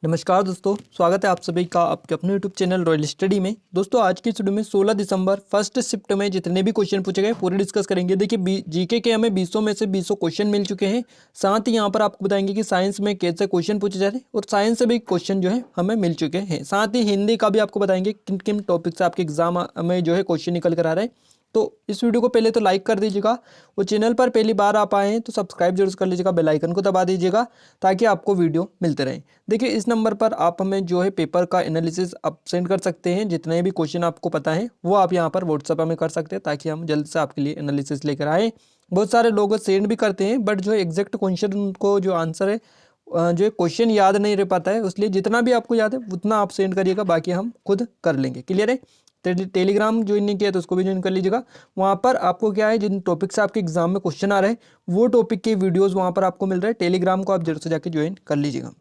नमस्कार दोस्तों, स्वागत है आप सभी का आपके अपने यूट्यूब चैनल रॉयल स्टडी में। दोस्तों आज की इस वीडियो में 16 दिसंबर फर्स्ट शिफ्ट में जितने भी क्वेश्चन पूछे गए पूरे डिस्कस करेंगे। देखिए जीके के हमें 20 में से 20 क्वेश्चन मिल चुके हैं। साथ ही यहाँ पर आपको बताएंगे कि साइंस में कैसे क्वेश्चन पूछे जाते हैं और साइंस से भी क्वेश्चन जो है हमें मिल चुके हैं। साथ ही हिंदी का भी आपको बताएंगे किन किन टॉपिक से आपके एग्जाम में जो है क्वेश्चन निकल कर आ रहे हैं। तो इस वीडियो को पहले तो लाइक कर दीजिएगा और चैनल पर पहली बार आप आए हैं तो सब्सक्राइब जरूर कर लीजिएगा, बेल आइकन को दबा दीजिएगा ताकि आपको वीडियो मिलते रहें। देखिए इस नंबर पर आप हमें जो है पेपर का एनालिसिस आप सेंड कर सकते हैं। जितने भी क्वेश्चन आपको पता है वो आप यहाँ पर व्हाट्सएप में कर सकते हैं ताकि हम जल्द से आपके लिए एनालिसिस लेकर आए। बहुत सारे लोग सेंड भी करते हैं बट जो एग्जैक्ट क्वेश्चन उनको जो आंसर है जो क्वेश्चन याद नहीं रह पाता है, इसलिए जितना भी आपको याद है उतना आप सेंड करिएगा, बाकी हम खुद कर लेंगे। क्लियर है? टेलीग्राम ज्वाइन नहीं किया तो उसको भी ज्वाइन कर लीजिएगा। वहाँ पर आपको क्या है, जिन टॉपिक से आपके एग्जाम में क्वेश्चन आ रहे हैं वो टॉपिक के वीडियोस वहाँ पर आपको मिल रहे हैं। टेलीग्राम को आप जरूर से जाके ज्वाइन कर लीजिएगा।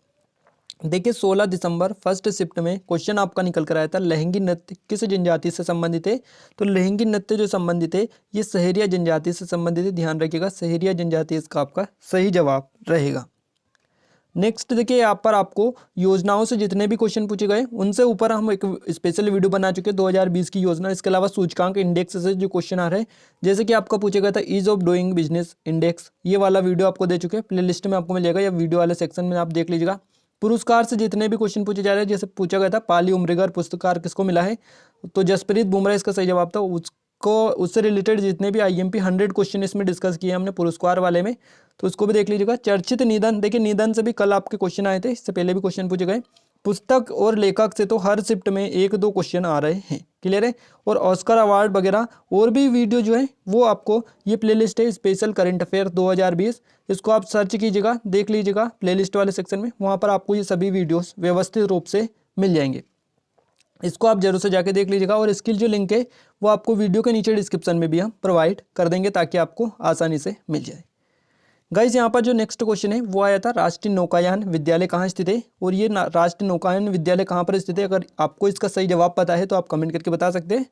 देखिए 16 दिसंबर फर्स्ट शिफ्ट में क्वेश्चन आपका निकल कर आया था, लहंगी नृत्य किस जनजाति से संबंधित है। तो लहंगी नृत्य जो संबंधित है ये सहरिया जनजाति से संबंधित है। ध्यान रखिएगा, सहरिया जनजाति इसका आपका सही जवाब रहेगा। नेक्स्ट देखिए यहाँ पर आपको योजनाओं से जितने भी क्वेश्चन पूछे गए उनसे ऊपर हम एक स्पेशल वीडियो बना चुके हैं 2020 की योजना। इसके अलावा सूचकांक इंडेक्स से जो क्वेश्चन आ रहे हैं, जैसे कि आपका पूछा गया था ease of doing business index, ये वाला वीडियो आपको दे चुके हैं। प्लेलिस्ट में आपको मिल जाएगा या वीडियो वाले सेक्शन में आप देख लीजिएगा। पुरस्कार से जितने भी क्वेश्चन पूछे जा रहे हैं, जैसे पूछा गया था पाली उमरिगर पुरस्कार किसको मिला है, तो जसप्रीत बुमराह इसका सही जवाब था। उसको उससे रिलेटेड जितने भी आईएमपी 100 क्वेश्चन इसमें डिस्कस किए हमने पुरस्कार वाले में, तो उसको भी देख लीजिएगा। चर्चित निधन, देखिए निधन से भी कल आपके क्वेश्चन आए थे, इससे पहले भी क्वेश्चन पूछे गए। पुस्तक और लेखक से तो हर शिफ्ट में 1-2 क्वेश्चन आ रहे हैं। क्लियर है? और ऑस्कर अवार्ड वगैरह और भी वीडियो जो है वो आपको, ये प्लेलिस्ट है स्पेशल करंट अफेयर 2020, इसको आप सर्च कीजिएगा, देख लीजिएगा प्लेलिस्ट वाले सेक्शन में, वहाँ पर आपको ये सभी वीडियोस व्यवस्थित रूप से मिल जाएंगे। इसको आप जरूर से जाके देख लीजिएगा। और इसकी जो लिंक है वो आपको वीडियो के नीचे डिस्क्रिप्शन में भी हम प्रोवाइड कर देंगे ताकि आपको आसानी से मिल जाए। गाइज यहाँ पर जो नेक्स्ट क्वेश्चन है वो आया था, राष्ट्रीय नौकायान विद्यालय कहाँ स्थित है। और ये राष्ट्रीय नौकायान विद्यालय कहाँ पर स्थित है, अगर आपको इसका सही जवाब पता है तो आप कमेंट करके बता सकते हैं।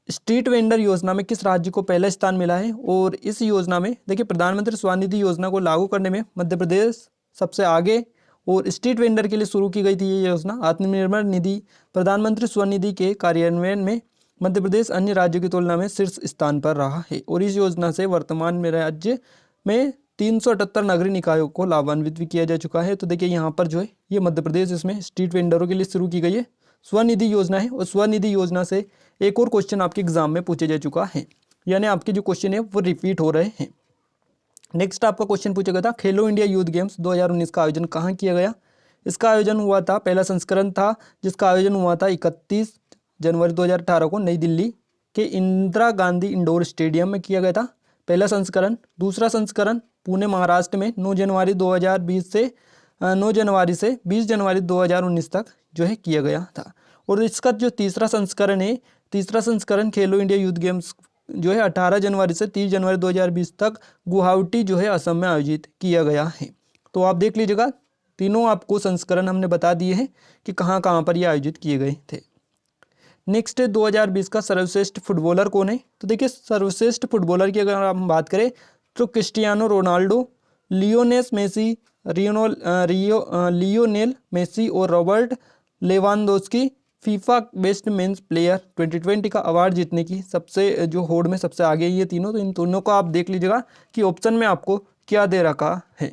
स्ट्रीट वेंडर योजना में किस राज्य को पहला स्थान मिला है। और इस योजना में देखिए प्रधानमंत्री स्वनिधि योजना को लागू करने में मध्य प्रदेश सबसे आगे, और स्ट्रीट वेंडर के लिए शुरू की गई थी ये योजना। आत्मनिर्भर निधि प्रधानमंत्री स्वनिधि के कार्यान्वयन में मध्य प्रदेश अन्य राज्यों की तुलना में शीर्ष स्थान पर रहा है। और इस योजना से वर्तमान में राज्य में 378 नगरीय निकायों को लाभान्वित भी किया जा चुका है। तो देखिए यहाँ पर जो है ये मध्य प्रदेश इसमें स्ट्रीट वेंडरों के लिए शुरू की गई है स्वनिधि योजना है। और स्वनिधि योजना से एक और क्वेश्चन आपके एग्जाम में पूछे जा चुका है, यानी आपके जो क्वेश्चन है वो रिपीट हो रहे हैं। नेक्स्ट आपका क्वेश्चन पूछा गया था, खेलो इंडिया यूथ गेम्स 2019 का आयोजन कहाँ किया गया। इसका आयोजन हुआ था, पहला संस्करण था जिसका आयोजन हुआ था 31 जनवरी 2018 को नई दिल्ली के इंदिरा गांधी इंडोर स्टेडियम में किया गया था, पहला संस्करण। दूसरा संस्करण पुणे महाराष्ट्र में 9 जनवरी 2020 से 9 जनवरी से 20 जनवरी 2019 तक जो है किया गया था। और इसका जो तीसरा संस्करण है, तीसरा संस्करण खेलो इंडिया यूथ गेम्स जो है 18 जनवरी से 30 जनवरी 2020 तक गुवाहाटी जो है असम में आयोजित किया गया है। तो आप देख लीजिएगा, तीनों आपको संस्करण हमने बता दिए हैं कि कहाँ कहाँ पर ये आयोजित किए गए थे। नेक्स्ट है 2020 का सर्वश्रेष्ठ फुटबॉलर कौन है। तो देखिए सर्वश्रेष्ठ फुटबॉलर की अगर हम बात करें तो Cristiano Ronaldo, Lionel Messi, Lionel Messi और Robert Lewandowski FIFA best men's player 2020 का अवार्ड जीतने की सबसे जो होड़ में सबसे आगे ये तीनों। तो इन तीनों को आप देख लीजिएगा कि ऑप्शन में आपको क्या दे रखा है।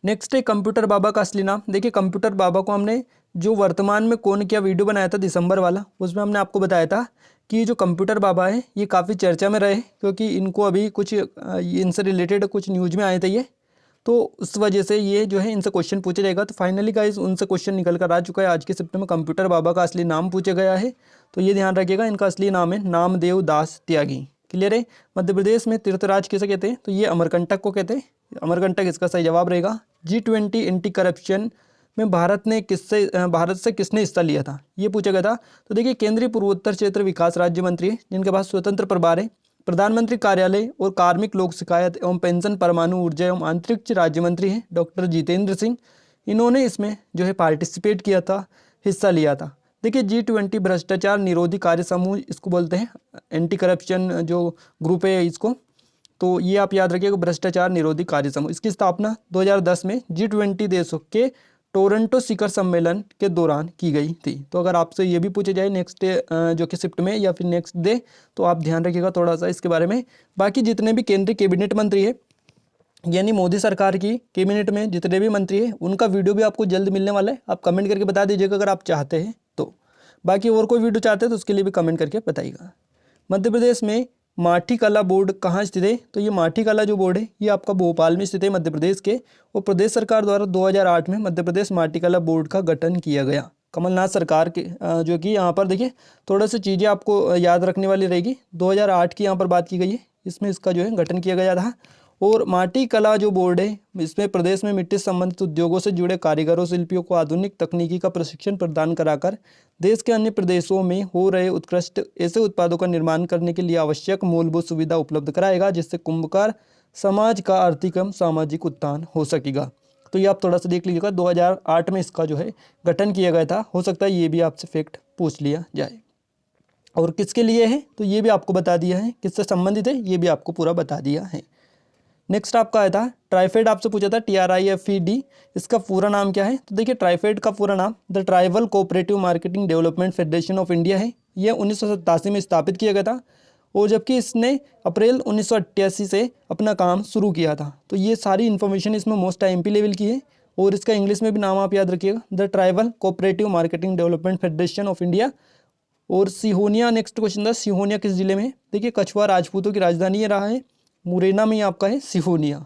नेक्स्ट है कंप्यूटर बाबा का असली नाम। देखिए कंप्यूटर बाबा को हमने जो वर्तमान में कौन क्या वीडियो बनाया था दिसंबर वाला, उसमें हमने आपको बताया था कि ये जो कंप्यूटर बाबा है ये काफ़ी चर्चा में रहे, क्योंकि इनको अभी कुछ इनसे रिलेटेड कुछ न्यूज में आए थे ये, तो उस वजह से ये जो है इनसे क्वेश्चन पूछा जाएगा। तो फाइनली गाइस उनसे क्वेश्चन निकल कर आ चुका है। आज के शिफ्ट में कंप्यूटर बाबा का असली नाम पूछा गया है, तो ये ध्यान रखिएगा, इनका असली नाम है नामदेव दास त्यागी। क्लियर है? मध्य प्रदेश में तीर्थराज किसे कहते हैं, तो ये अमरकंटक को कहते हैं। अमरकंटक इसका सही जवाब रहेगा। G20 एंटी करप्शन में भारत से किसने हिस्सा लिया था, ये पूछा गया था। तो देखिए केंद्रीय पूर्वोत्तर क्षेत्र विकास राज्य मंत्री है जिनके पास स्वतंत्र प्रभार है। प्रधानमंत्री कार्यालय और कार्मिक लोक शिकायत एवं पेंशन परमाणु ऊर्जा एवं अंतरिक्ष राज्य मंत्री हैं डॉक्टर जितेंद्र सिंह। इन्होंने इसमें जो है पार्टिसिपेट किया था, हिस्सा लिया था। देखिए G20 भ्रष्टाचार निरोधी कार्य समूह इसको बोलते हैं, एंटी करप्शन जो ग्रुप है इसको। तो ये आप याद रखिएगा, भ्रष्टाचार निरोधी कार्य समूह। इसकी स्थापना 2010 में G20 देशों के टोरंटो शिखर सम्मेलन के दौरान की गई थी। तो अगर आपसे ये भी पूछे जाए नेक्स्ट जो कि शिफ्ट में या फिर नेक्स्ट डे, तो आप ध्यान रखिएगा थोड़ा सा इसके बारे में। बाकी जितने भी केंद्रीय कैबिनेट मंत्री है, यानी मोदी सरकार की कैबिनेट में जितने भी मंत्री हैं, उनका वीडियो भी आपको जल्द मिलने वाला है। आप कमेंट करके बता दीजिएगा अगर आप चाहते हैं तो। बाकी और कोई वीडियो चाहते हैं तो उसके लिए भी कमेंट करके बताइएगा। मध्य प्रदेश में माठी कला बोर्ड कहाँ स्थित है? तो ये माठी कला जो बोर्ड है ये आपका भोपाल में स्थित है, मध्य प्रदेश के। और प्रदेश सरकार द्वारा 2008 में मध्य प्रदेश माठी कला बोर्ड का गठन किया गया, कमलनाथ सरकार के। जो कि यहाँ पर देखिए थोड़ा सी चीज़ें आपको याद रखने वाली रहेगी। 2008 की यहाँ पर बात की गई है, इसमें इसका जो है गठन किया गया था। और माटी कला जो बोर्ड है, इसमें प्रदेश में मिट्टी से संबंधित उद्योगों से जुड़े कारीगरों शिल्पियों को आधुनिक तकनीकी का प्रशिक्षण प्रदान कराकर देश के अन्य प्रदेशों में हो रहे उत्कृष्ट ऐसे उत्पादों का निर्माण करने के लिए आवश्यक मूलभूत सुविधा उपलब्ध कराएगा, जिससे कुंभकार समाज का आर्थिक एवं सामाजिक उत्थान हो सकेगा। तो ये आप थोड़ा सा देख लीजिएगा, 2008 में इसका जो है गठन किया गया था। हो सकता है ये भी आपसे फैक्ट पूछ लिया जाए। और किसके लिए है तो ये भी आपको बता दिया है, किससे संबंधित है ये भी आपको पूरा बता दिया है। नेक्स्ट आपका आया था ट्राइफेड, आपसे पूछा था TRIFED, इसका पूरा नाम क्या है? तो देखिए ट्राइफेड का पूरा नाम the tribal cooperative marketing development federation of India है। यह 1987 में स्थापित किया गया था, और जबकि इसने अप्रैल 1988 से अपना काम शुरू किया था। तो ये सारी इन्फॉर्मेशन इसमें मोस्ट IMP लेवल की है। और इसका इंग्लिश में भी नाम आप याद रखिएगा, the tribal cooperative marketing development federation of India. और सिहोनिया, नेक्स्ट क्वेश्चन था, सिहोनिया किस जिले में? देखिए कछुआ राजपूतों की राजधानी ये रहा है, मुरैना में आपका है सिहोनिया।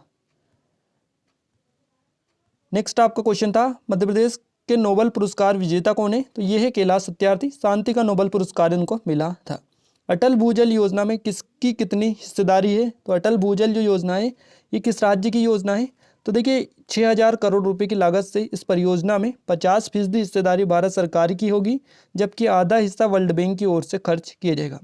नेक्स्ट आपका क्वेश्चन था मध्य प्रदेश के नोबेल पुरस्कार विजेता कौन है? तो ये है कैलाश सत्यार्थी, शांति का नोबेल पुरस्कार इनको मिला था। अटल भूजल योजना में किसकी कितनी हिस्सेदारी है? तो अटल भूजल जो योजना है ये किस राज्य की योजना है? तो देखिए 6000 करोड़ रुपए की लागत से इस परियोजना में 50% हिस्सेदारी भारत सरकार की होगी, जबकि आधा हिस्सा वर्ल्ड बैंक की ओर से खर्च किया जाएगा।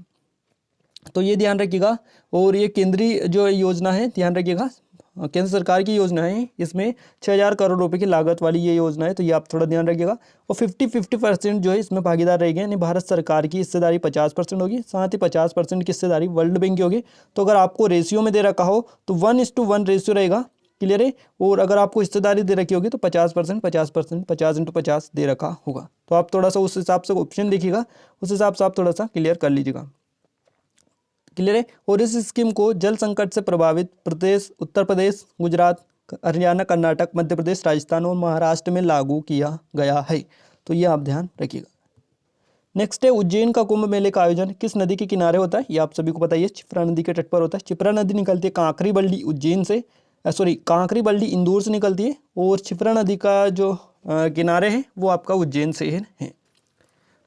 तो ये ध्यान रखिएगा। और ये केंद्रीय जो योजना है, ध्यान रखिएगा केंद्र सरकार की योजना है, इसमें 6000 करोड़ रुपए की लागत वाली ये योजना है। तो ये आप थोड़ा ध्यान रखिएगा। और 50-50% जो है इसमें भागीदार रहेंगे, यानी भारत सरकार की हिस्सेदारी 50% होगी, साथ ही 50% की हिस्सेदारी वर्ल्ड बैंक की होगी। तो अगर आपको रेशियो में दे रखा हो तो 1:1 रेशियो रहेगा, क्लियर है। और अगर आपको हिस्सेदारी दे रखी होगी तो 50%, 50%, 50x50 दे रखा होगा। तो आप थोड़ा सा उस हिसाब से ऑप्शन देखिएगा, उस हिसाब से आप थोड़ा सा क्लियर कर लीजिएगा, क्लियर है। और इस स्कीम को जल संकट से प्रभावित प्रदेश उत्तर प्रदेश, गुजरात, हरियाणा, कर्नाटक, मध्य प्रदेश, राजस्थान और महाराष्ट्र में लागू किया गया है। तो ये आप ध्यान रखिएगा। नेक्स्ट है उज्जैन का कुंभ मेले का आयोजन किस नदी के किनारे होता है? ये आप सभी को पता है, क्षिप्रा नदी के तट पर होता है। क्षिप्रा नदी निकलती है कांकरी बल्ली उज्जैन से, कांकरी बल्ली इंदौर से निकलती है। और क्षिप्रा नदी का जो किनारे हैं वो आपका उज्जैन से है।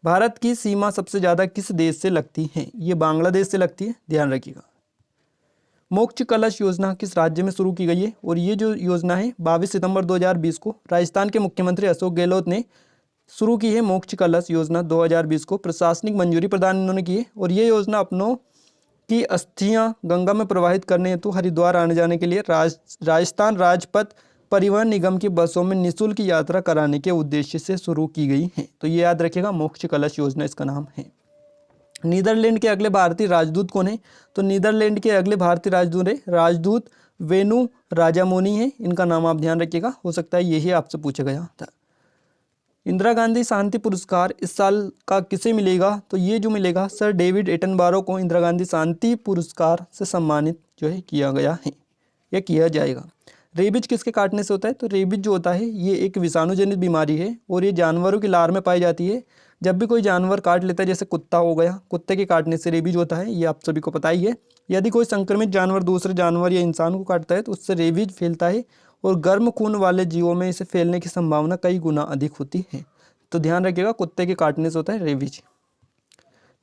भारत की सीमा सबसे ज़्यादा किस देश से लगती है? ये बांग्लादेश से लगती है, ध्यान रखिएगा। मोक्ष कलश योजना किस राज्य में शुरू की गई है? और ये जो योजना है 22 सितंबर 2020 को राजस्थान के मुख्यमंत्री अशोक गहलोत ने शुरू की है। मोक्ष कलश योजना 2020 को प्रशासनिक मंजूरी प्रदान इन्होंने की है। और ये योजना अपनों की अस्थियां गंगा में प्रवाहित करने हेतु हरिद्वार आने जाने के लिए राजस्थान राजपथ परिवहन निगम की बसों में निःशुल्क यात्रा कराने के उद्देश्य से शुरू की गई है। तो ये याद रखिएगा, मोक्ष कलश योजना इसका नाम है। नीदरलैंड के अगले भारतीय राजदूत कौन है? तो नीदरलैंड के अगले भारतीय राजदूत है राजदूत वेनु राजामोनी है, इनका नाम आप ध्यान रखिएगा, हो सकता है यही आपसे पूछा गया था। इंदिरा गांधी शांति पुरस्कार इस साल का किसे मिलेगा? तो ये जो मिलेगा सर डेविड एटनबरो को इंदिरा गांधी शांति पुरस्कार से सम्मानित जो है किया गया है या किया जाएगा। रेबीज किसके काटने से होता है? तो रेबीज जो होता है ये एक विषाणुजनित बीमारी है और ये जानवरों की लार में पाई जाती है। जब भी कोई जानवर काट लेता है, जैसे कुत्ता हो गया, कुत्ते के काटने से रेबीज होता है, ये आप सभी को पता ही है। यदि कोई संक्रमित जानवर दूसरे जानवर या इंसान को काटता है तो उससे रेबीज फैलता है और गर्म खून वाले जीवों में इसे फैलने की संभावना कई गुना अधिक होती है। तो ध्यान रखिएगा, कुत्ते के काटने से होता है रेबीज।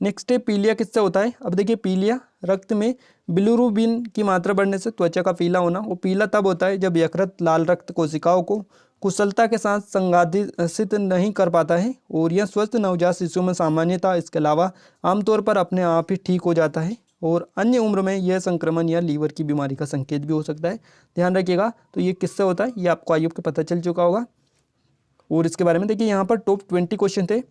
नेक्स्ट है पीलिया किससे होता है? अब देखिए पीलिया रक्त में बिलिरुबिन की मात्रा बढ़ने से त्वचा का पीला होना। वो पीला तब होता है जब यकृत लाल रक्त कोशिकाओं को कुशलता के साथ संघातित नहीं कर पाता है और यह स्वस्थ नवजात शिशुओं में सामान्यता, इसके अलावा आमतौर पर अपने आप ही ठीक हो जाता है और अन्य उम्र में यह संक्रमण या लीवर की बीमारी का संकेत भी हो सकता है। ध्यान रखिएगा। तो ये किससे होता है ये आपको आयोग को पता चल चुका होगा। और इसके बारे में देखिए यहाँ पर टॉप 20 क्वेश्चन थे,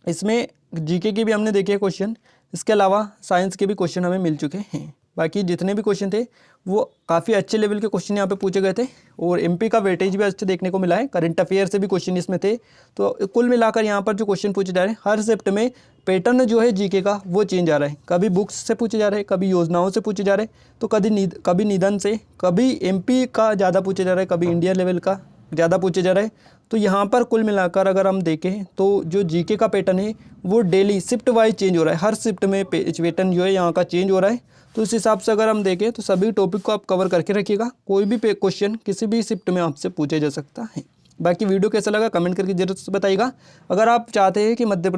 इसमें जीके के भी हमने देखे क्वेश्चन, इसके अलावा साइंस के भी क्वेश्चन हमें मिल चुके हैं। बाकी जितने भी क्वेश्चन थे वो काफ़ी अच्छे लेवल के क्वेश्चन यहाँ पे पूछे गए थे और एमपी का वेटेज भी अच्छे देखने को मिला है। करंट अफेयर से भी क्वेश्चन इसमें थे। तो कुल मिलाकर यहाँ पर जो क्वेश्चन पूछे जा रहे हैं हर शिफ्ट में पैटर्न जो है जीके का वो चेंज आ रहा है। कभी बुक्स से पूछे जा रहे हैं, कभी योजनाओं से पूछे जा रहे हैं, तो कभी निधन से, कभी एमपी का ज़्यादा पूछे जा रहा है, कभी इंडिया लेवल का ज़्यादा पूछे जा रहा है। तो यहाँ पर कुल मिलाकर अगर हम देखें तो जो जीके का पैटर्न है वो डेली शिफ्ट वाइज चेंज हो रहा है। हर शिफ्ट में पैटर्न जो है यहाँ का चेंज हो रहा है। तो इस हिसाब से अगर हम देखें तो सभी टॉपिक को आप कवर करके रखिएगा। कोई भी क्वेश्चन किसी भी शिफ्ट में आपसे पूछा जा सकता है। बाकी वीडियो कैसा लगा कमेंट करके जरूर से बताइएगा। अगर आप चाहते हैं कि मध्य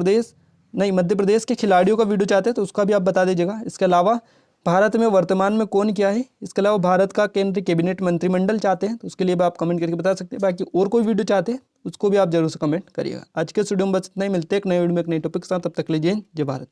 प्रदेश के खिलाड़ियों का वीडियो चाहते हैं तो उसका भी आप बता दीजिएगा। इसके अलावा भारत में वर्तमान में कौन क्या है, इसके अलावा भारत का केंद्रीय कैबिनेट मंत्रिमंडल चाहते हैं तो उसके लिए भी आप कमेंट करके बता सकते हैं। बाकी और कोई वीडियो चाहते हैं उसको भी आप जरूर से कमेंट करिएगा। आज के वीडियो में बस इतना ही। मिलते हैं एक नए वीडियो में एक नए टॉपिक के साथ। तब तक लीजिए जय भारत।